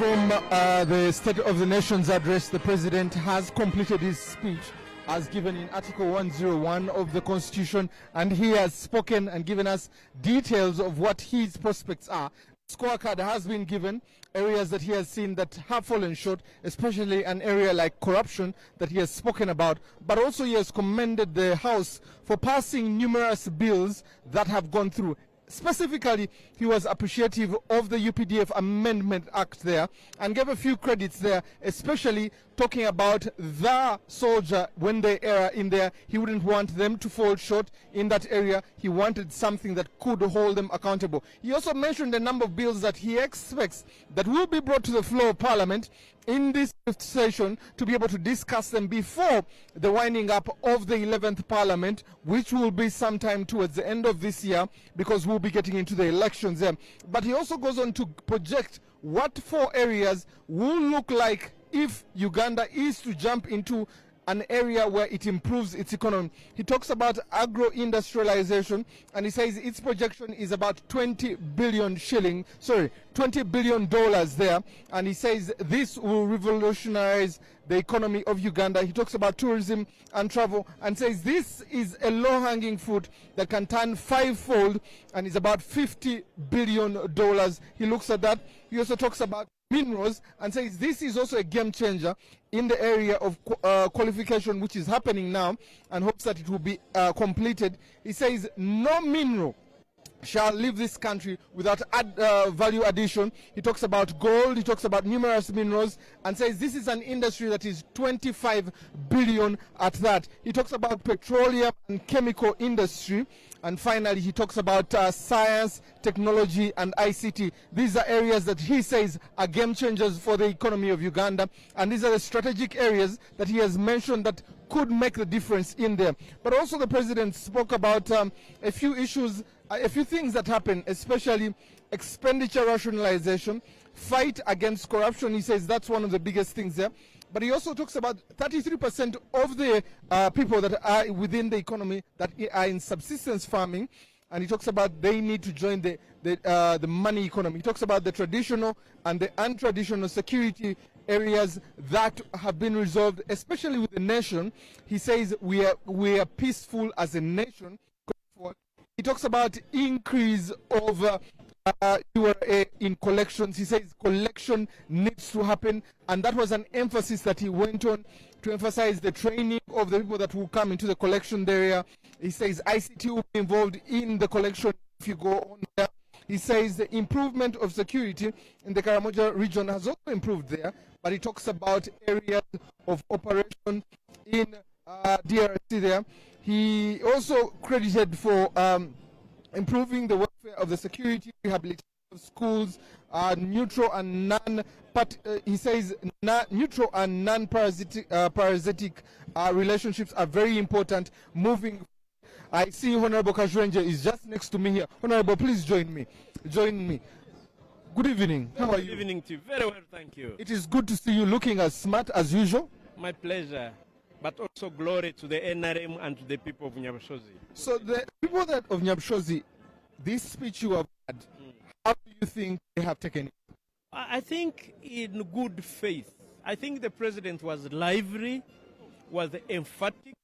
From the State of the Nation's address, the President has completed his speech as given in Article 101 of the Constitution, and he has spoken and given us details of what his prospects are. Scorecard has been given, areas that he has seen that have fallen short, especially an area like corruption that he has spoken about, but also he has commended the House for passing numerous bills that have gone through. Specifically, he was appreciative of the UPDF Amendment Act there and gave a few credits there, especially talking about the soldier when they are in there. He wouldn't want them to fall short in that area. He wanted something that could hold them accountable. He also mentioned a number of bills that he expects that will be brought to the floor of Parliament in this session to be able to discuss them before the winding up of the 11th Parliament, which will be sometime towards the end of this year, because we'll be getting into the elections there. But he also goes on to project what 4 areas will look like if Uganda is to jump into an area where it improves its economy. He talks about agro-industrialization, and he says its projection is about 20 billion dollars there, and he says this will revolutionize the economy of Uganda. He talks about tourism and travel and says this is a low-hanging fruit that can turn 5-fold and is about $50 billion. He looks at that. He also talks about minerals and says this is also a game changer in the area of qualification, which is happening now, and hopes that it will be completed. He says no mineral shall leave this country without value addition. He talks about gold, he talks about numerous minerals, and says this is an industry that is 25 billion at that. He talks about petroleum and chemical industry, and finally he talks about science, technology and ICT. These are areas that he says are game changers for the economy of Uganda, and these are the strategic areas that he has mentioned that could make the difference in there. But also the President spoke about a few issues, a few things that happen, especially expenditure rationalization, fight against corruption. He says that's one of the biggest things there. But he also talks about 33% of the people that are within the economy that are in subsistence farming, and he talks about they need to join the money economy. He talks about the traditional and the untraditional security areas that have been resolved, especially with the nation. He says we are peaceful as a nation. He talks about increase of URA in collections. He says collection needs to happen, and that was an emphasis that he went on to emphasize the training of the people that will come into the collection area. He says ICT will be involved in the collection if you go on there. He says the improvement of security in the Karamoja region has also improved there, but he talks about areas of operation in DRC there. He also credited for improving the welfare of the security, rehabilitation of schools, neutral and he says neutral and non-parasitic relationships are very important moving. I see Honorable Kajwenje is just next to me here. Honorable, please join me. Good evening. How are you? Good evening to you. Very well, thank you. It is good to see you looking as smart as usual. My pleasure. But also glory to the NRM and to the people of Nyabushozi. So the people of Nyabushozi, this speech you have had, how do you think they have taken it? I think in good faith. I think the president was lively, was emphatic,